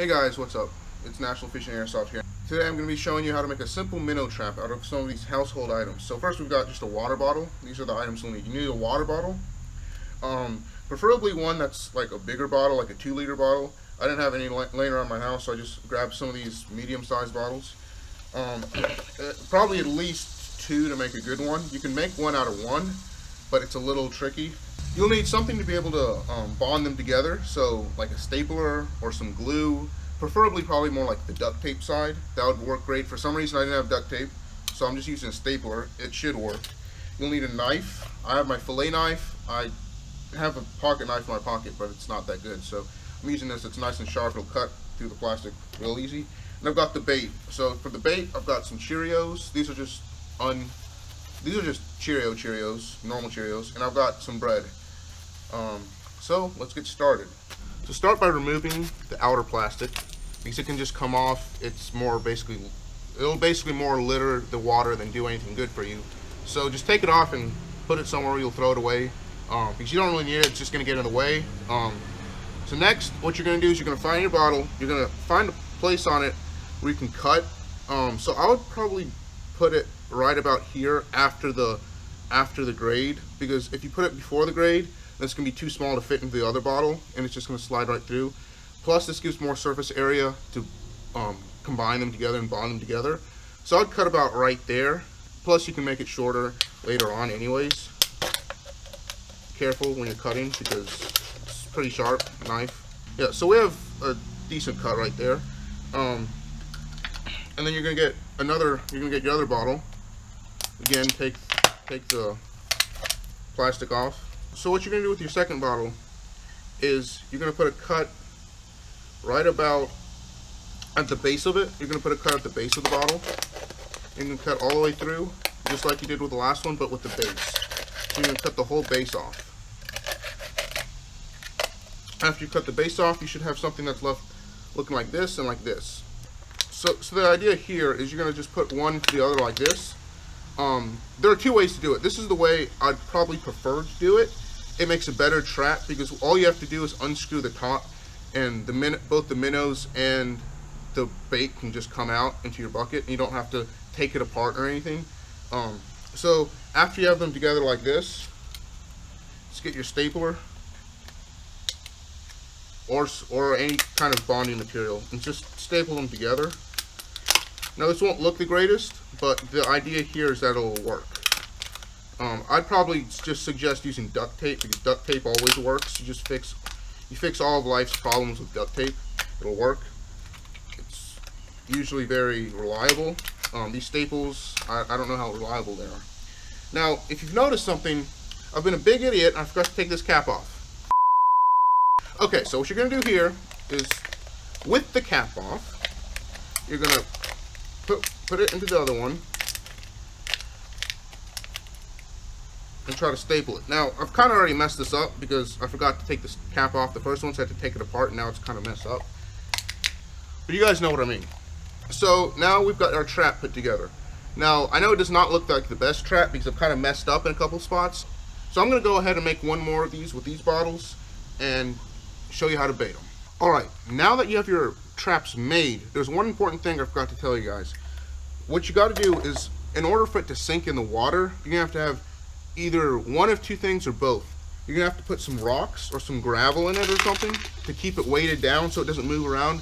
Hey guys, what's up? It's Nashville Fishing and Airsoft here. Today I'm going to be showing you how to make a simple minnow trap out of some of these household items. So first we've got just a water bottle. These are the items you'll need. You need a water bottle, preferably one that's like a bigger bottle, like a 2-liter bottle. I didn't have any laying around my house, so I just grabbed some of these medium-sized bottles. Probably at least 2 to make a good one. You can make one out of one, but it's a little tricky. You'll need something to be able to bond them together, so like a stapler or some glue, preferably probably more like the duct tape side. That would work great. For some reason I didn't have duct tape, so I'm just using a stapler. It should work. You'll need a knife. I have my fillet knife. I have a pocket knife in my pocket, but it's not that good, so I'm using this. It's nice and sharp. It'll cut through the plastic real easy. And I've got the bait. So for the bait, I've got some Cheerios. These are just Cheerios, normal Cheerios, and I've got some bread. So let's get started. So start by removing the outer plastic, because it can just come off. It'll basically more litter the water than do anything good for you. So just take it off and put it somewhere where you'll throw it away, because you don't really need it. It's just going to get in the way. So next, what you're going to do is you're going to find your bottle. You're going to find a place on it where you can cut. So I would probably put it right about here after the grade, because if you put it before the grade, that's going to be too small to fit into the other bottle, and it's just going to slide right through. Plus, this gives more surface area to combine them together and bond them together. So I'd cut about right there. Plus, you can make it shorter later on anyways. Careful when you're cutting, because it's pretty sharp knife. Yeah, so we have a decent cut right there. And then you're going to get your other bottle. Again, take the plastic off. So what you're going to do with your second bottle is you're going to put a cut right about at the base of it. You're going to put a cut at the base of the bottle. You're going to cut all the way through, just like you did with the last one, but with the base. So you're going to cut the whole base off. After you cut the base off, you should have something that's left looking like this and like this. So the idea here is you're going to just put one to the other like this. There are 2 ways to do it. This is the way I'd probably prefer to do it. It makes a better trap, because all you have to do is unscrew the top, and both the minnows and the bait can just come out into your bucket, and you don't have to take it apart or anything. So after you have them together like this, just get your stapler or any kind of bonding material and just staple them together. Now this won't look the greatest, but the idea here is that it'll work. I'd probably just suggest using duct tape, because duct tape always works. You fix all of life's problems with duct tape. It'll work. It's usually very reliable. These staples, I don't know how reliable they are. Now, if you've noticed something, I've been a big idiot and I forgot to take this cap off. Okay, so what you're going to do here is, with the cap off, you're going to put it into the other one and try to staple it. Now, I've kind of already messed this up because I forgot to take this cap off the first one, so I had to take it apart, and now it's kind of messed up. But you guys know what I mean. So now we've got our trap put together. Now, I know it does not look like the best trap because I've kind of messed up in a couple spots. So I'm going to go ahead and make one more of these with these bottles and show you how to bait them. Alright, now that you have your traps made, there's one important thing I forgot to tell you guys. What you got to do is, in order for it to sink in the water, you're going to have either one of 2 things or both. You're going to have to put some rocks or some gravel in it or something to keep it weighted down so it doesn't move around.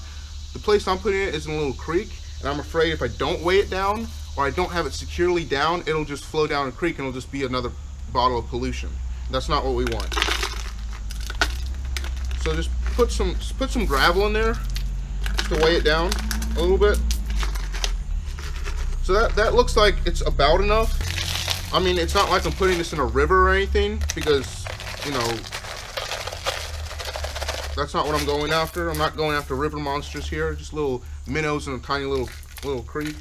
The place I'm putting it is in a little creek, and I'm afraid if I don't weigh it down or I don't have it securely down, it'll just flow down a creek and it'll just be another bottle of pollution. That's not what we want. So just put some gravel in there just to weigh it down a little bit. So that looks like it's about enough. I mean, it's not like I'm putting this in a river or anything, because, you know, that's not what I'm going after. I'm not going after river monsters here, just little minnows in a tiny little creek.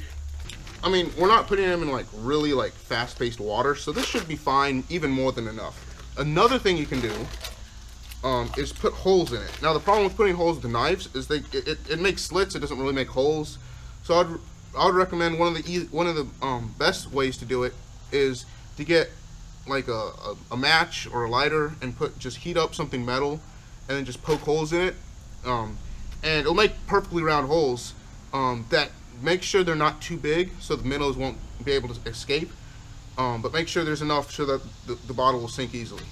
I mean, we're not putting them in like really like fast-paced water, so this should be fine, even more than enough. Another thing you can do is put holes in it. Now the problem with putting holes with the knives is it makes slits. It doesn't really make holes. So I would recommend one of the best ways to do it is to get like a match or a lighter and just heat up something metal and then just poke holes in it. and it'll make perfectly round holes that make sure they're not too big so the minnows won't be able to escape, but make sure there's enough so that the bottle will sink easily.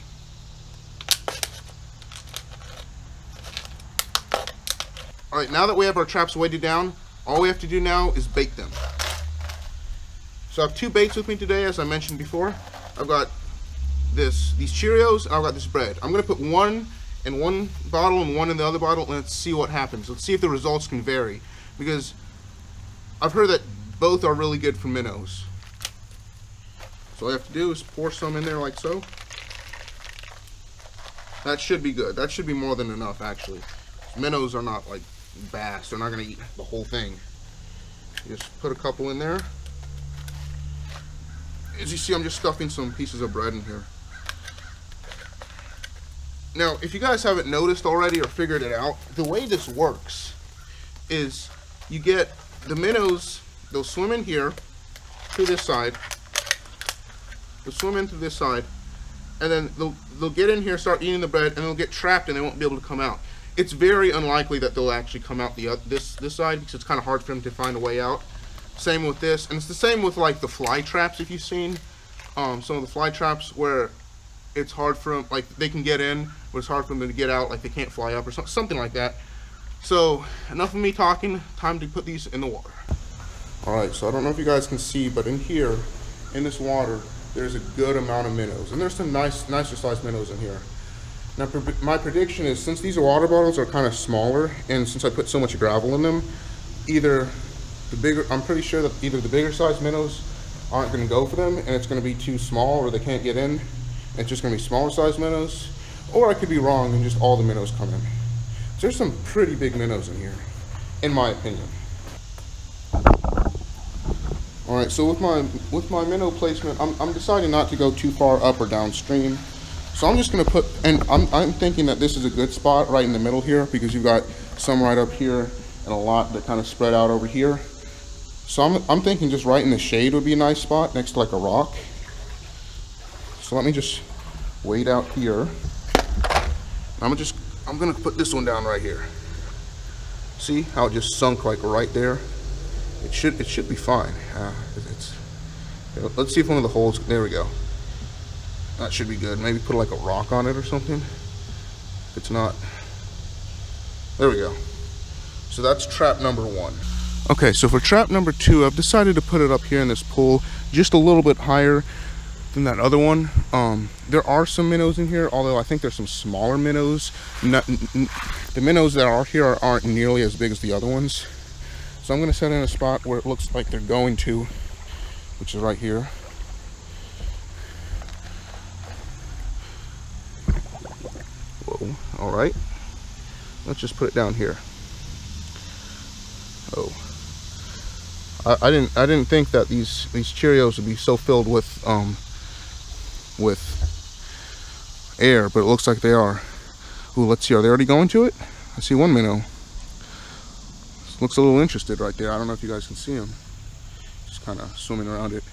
Alright, now that we have our traps weighted down, all we have to do now is bait them. So I have 2 baits with me today, as I mentioned before. I've got these Cheerios, and I've got this bread. I'm going to put one in one bottle and one in the other bottle, and let's see what happens. Let's see if the results can vary, because I've heard that both are really good for minnows. So all I have to do is pour some in there like so. That should be good. That should be more than enough, actually. Minnows are not like bass. They're not going to eat the whole thing. Just put a couple in there. As you see, I'm just stuffing some pieces of bread in here. Now, if you guys haven't noticed already or figured it out, the way this works is you get the minnows, they'll swim in here to this side. They'll swim into this side, and then they'll get in here, start eating the bread, and they'll get trapped and they won't be able to come out. It's very unlikely that they'll actually come out this side, because it's kind of hard for them to find a way out. Same with this, and it's the same with like the fly traps. If you've seen some of the fly traps where it's hard for them, like they can get in, but it's hard for them to get out, like they can't fly up or something like that. So enough of me talking, time to put these in the water. Alright, so I don't know if you guys can see, but in here, in this water, there's a good amount of minnows, and there's some nicer sized minnows in here. Now my prediction is, since these water bottles are kind of smaller, and since I put so much gravel in them, I'm pretty sure that either the bigger sized minnows aren't going to go for them and it's going to be too small, or they can't get in. It's just going to be smaller sized minnows, or I could be wrong and just all the minnows come in. So there's some pretty big minnows in here, in my opinion. Alright, so with my minnow placement, I'm deciding not to go too far up or downstream. So I'm just going to put, and I'm thinking that this is a good spot right in the middle here, because you've got some right up here and a lot that kind of spread out over here. So I'm thinking just right in the shade would be a nice spot next to like a rock. So let me just wait out here. I'm gonna put this one down right here. See how it just sunk like right there? It should be fine. Let's see if one of the holes, there we go. That should be good. Maybe put like a rock on it or something. If it's not, there we go. So that's trap number 1. Okay, so for trap number 2, I've decided to put it up here in this pool, just a little bit higher than that other one. There are some minnows in here, although I think there's some smaller minnows. The minnows that are here aren't nearly as big as the other ones. So I'm going to set in a spot where it looks like they're going to, which is right here. Whoa, all right. Let's just put it down here. Oh, I didn't think that these Cheerios would be so filled with air, but it looks like they are. Ooh, let's see, are they already going to it? I see one minnow. Looks a little interested right there. I don't know if you guys can see him. Just kind of swimming around it.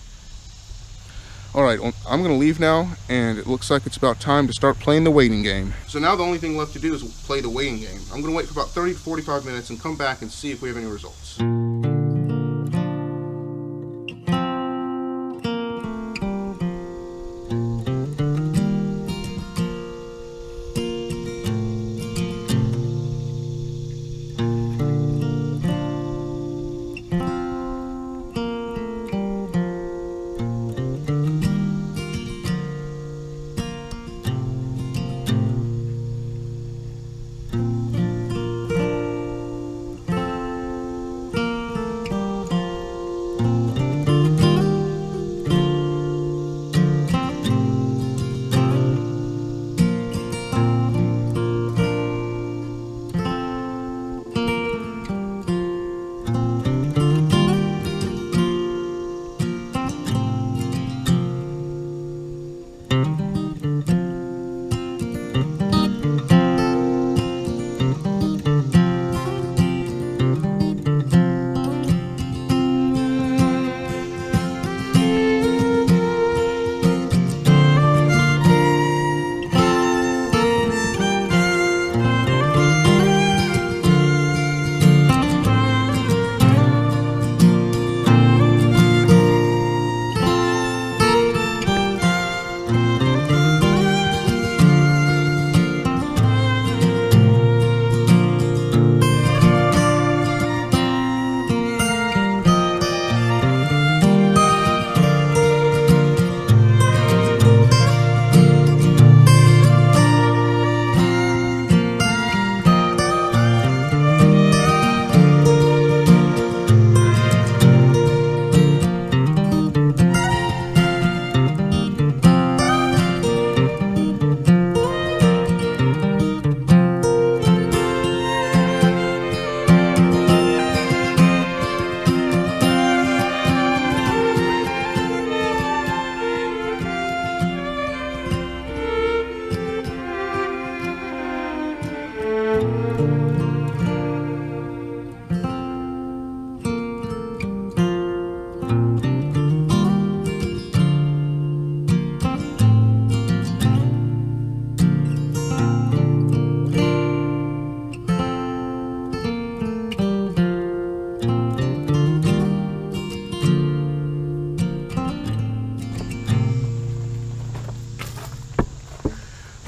Alright, well, I'm going to leave now, and it looks like it's about time to start playing the waiting game. So now the only thing left to do is play the waiting game. I'm going to wait for about 30 to 45 minutes and come back and see if we have any results.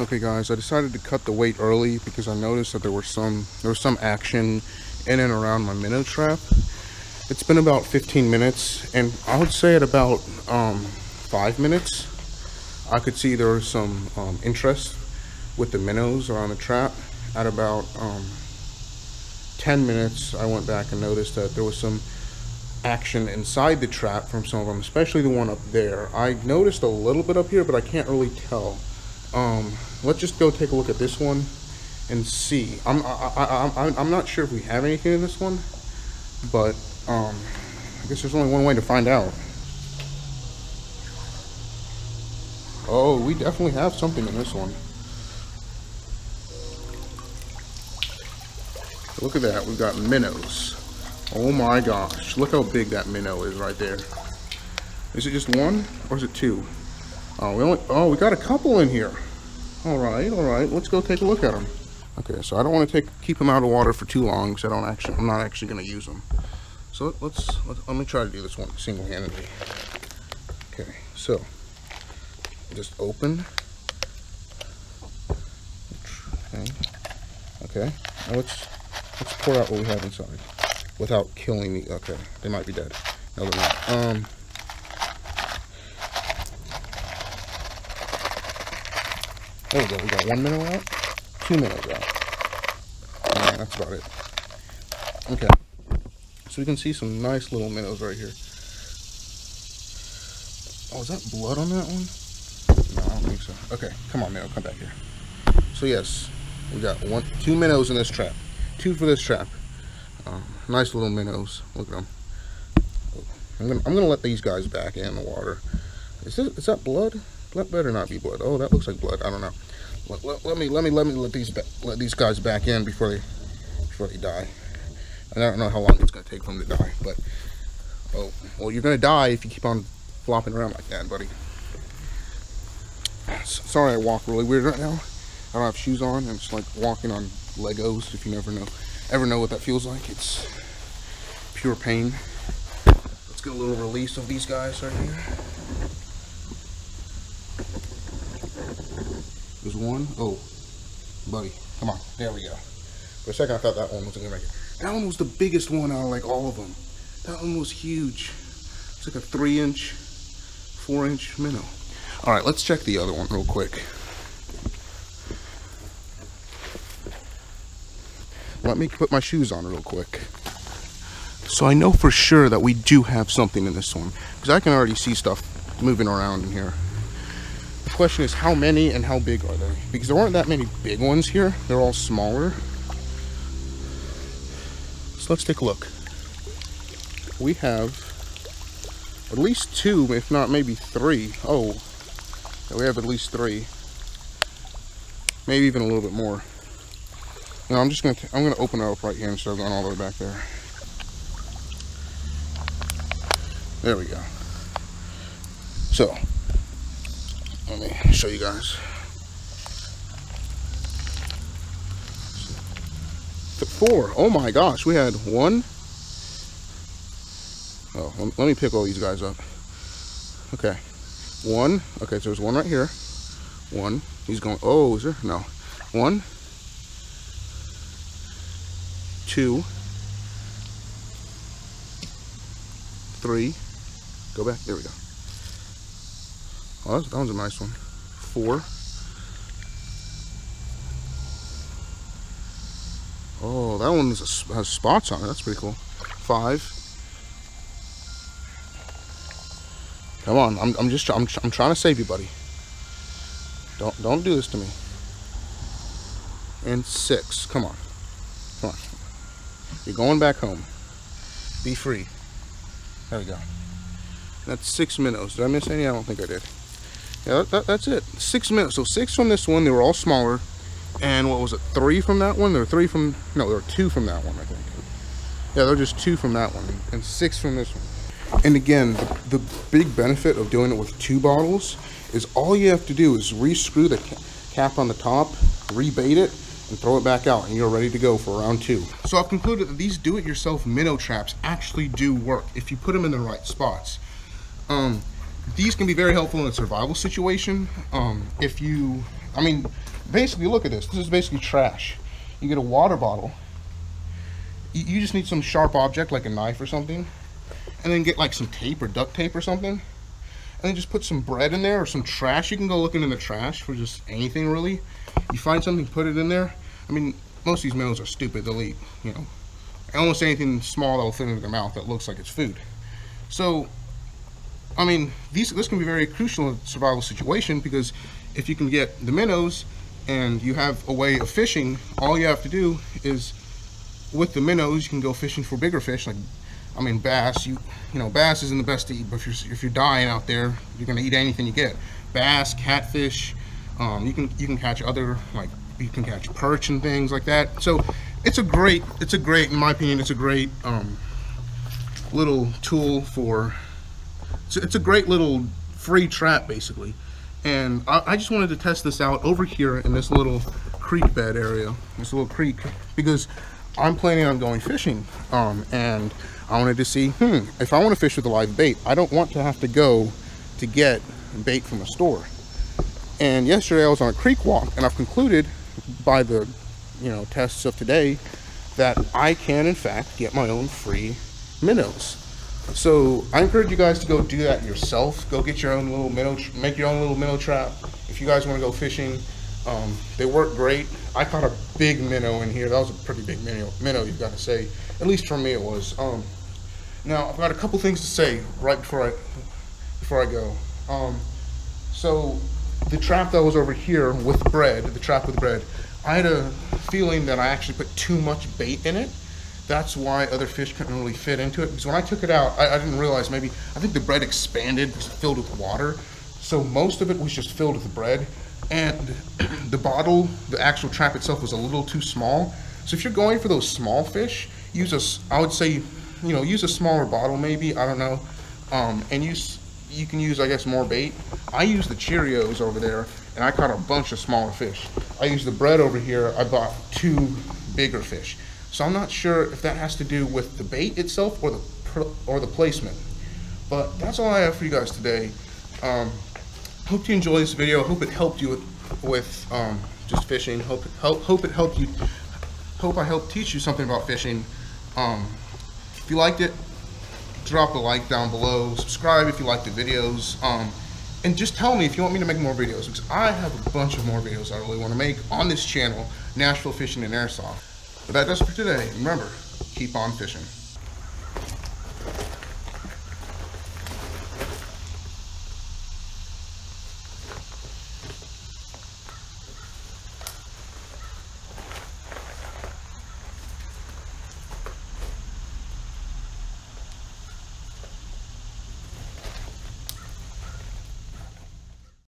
Okay guys, I decided to cut the weight early because I noticed that there was some action in and around my minnow trap. It's been about 15 minutes, and I would say at about 5 minutes I could see there was some interest with the minnows around the trap. At about 10 minutes I went back and noticed that there was some action inside the trap from some of them, especially the one up there. I noticed a little bit up here, but I can't really tell. Let's just go take a look at this one and see. I'm not sure if we have anything in this one, but I guess there's only one way to find out. Oh, we definitely have something in this one. Look at that, we've got minnows. Oh my gosh, look how big that minnow is right there. Is it just one or is it two? Oh, we got a couple in here. All right, let's go take a look at them. Okay, so I don't want to keep them out of water for too long because I'm not actually going to use them. So let me try to do this one single-handedly. Okay, so just open. Okay. Now let's pour out what we have inside without killing the. Okay, they might be dead. No, they're not. There we go. We got one minnow out, 2 minnows out. That's about it. Okay. So we can see some nice little minnows right here. Oh, is that blood on that one? No, I don't think so. Okay, come on, minnow, come back here. So yes, we got 2 minnows in this trap. 2 for this trap. Nice little minnows. Look at them. I'm gonna let these guys back in the water. Is that blood? That better not be blood. Oh, that looks like blood. I don't know. Let me let these guys back in before they die. And I don't know how long it's gonna take for them to die, but oh well, you're gonna die if you keep on flopping around like that, buddy. Sorry, I walk really weird right now. I don't have shoes on. I'm just like walking on Legos. If you ever know what that feels like, it's pure pain. Let's get a little release of these guys right here. There's one. Oh, buddy, come on. There we go. For a second, I thought that one wasn't gonna make it. That one was the biggest one out of like all of them. That one was huge. It's like a 3-inch, 4-inch minnow. All right, let's check the other one real quick. Let me put my shoes on real quick. So I know for sure that we do have something in this one, because I can already see stuff moving around in here. The question is, how many and how big are they? Because there aren't that many big ones here. They're all smaller. So let's take a look. We have at least 2, if not maybe 3. Oh, yeah, we have at least 3. Maybe even a little bit more. Now I'm gonna open it up right here instead of going all the way back there. There we go. So let me show you guys. 4. Oh my gosh, we had 1. Oh, let me pick all these guys up. Okay, 1. Okay, so there's 1 right here. 1. He's going. Oh, is there? No. 1, 2, 3. Go back. There we go. Oh, that one's a nice one. 4. Oh, that one has spots on it. That's pretty cool. 5. Come on, I'm trying to save you, buddy. Don't do this to me. And 6. Come on. Come on. You're going back home. Be free. There we go. That's 6 minnows. Did I miss any? I don't think I did. Yeah, that's it. 6 minnows. So 6 from this one. They were all smaller. And what was it? 3 from that one? There were 3 from... No, there were 2 from that one, I think. Yeah, there were just 2 from that one. And 6 from this one. And again, the big benefit of doing it with 2 bottles is all you have to do is re-screw the cap on the top, rebait it, and throw it back out, and you're ready to go for round 2. So I've concluded that these do-it-yourself minnow traps actually do work if you put them in the right spots. These can be very helpful in a survival situation. I mean, basically, look at this. This is basically trash. You get a water bottle. You just need some sharp object like a knife or something, and then get like some tape or duct tape or something, and then just put some bread in there or some trash. You can go looking in the trash for just anything really. You find something, put it in there. I mean, most of these minnows are stupid. They'll eat, you know, almost anything small that'll fit into their mouth that looks like it's food. So, I mean, this can be very crucial in a survival situation, because if you can get the minnows and you have a way of fishing, all you have to do is, with the minnows, you can go fishing for bigger fish, like, I mean, bass. You know, bass isn't the best to eat, but if you're dying out there, you're gonna eat anything you get. Bass, catfish, you can catch other, like, you can catch perch and things like that. So it's a great, in my opinion, it's a great little tool for. It's a great little free trap, basically. And I just wanted to test this out over here in this little creek bed area, this little creek, because I'm planning on going fishing, and I wanted to see, if I want to fish with a live bait, I don't want to have to go to get bait from a store. And yesterday I was on a creek walk, and I've concluded by the, you know, tests of today that I can in fact get my own free minnows. So I encourage you guys to go do that yourself. Go get your own little minnow, make your own little minnow trap. If you guys want to go fishing, they work great. I caught a big minnow in here. That was a pretty big minnow, you've got to say. At least for me it was. Now I've got a couple things to say right before I go. So the trap that was over here with bread, the trap with bread, I had a feeling that I actually put too much bait in it. That's why other fish couldn't really fit into it. Because when I took it out, I didn't realize, maybe, I think the bread expanded because it filled with water. So most of it was just filled with bread. And the bottle, the actual trap itself, was a little too small. So if you're going for those small fish, I would say, you know, use a smaller bottle maybe, I don't know. And you can use, I guess, more bait. I used the Cheerios over there, and I caught a bunch of smaller fish. I used the bread over here, I bought 2 bigger fish. So I'm not sure if that has to do with the bait itself or the placement. But that's all I have for you guys today. Hope you enjoyed this video. Hope it helped you with just fishing. Hope it helped you. Hope I helped teach you something about fishing. If you liked it, drop a like down below. Subscribe if you like the videos. And just tell me if you want me to make more videos, because I have a bunch of more videos I really want to make on this channel, Nashville Fishing and Airsoft. But that does it for today. Remember, keep on fishing.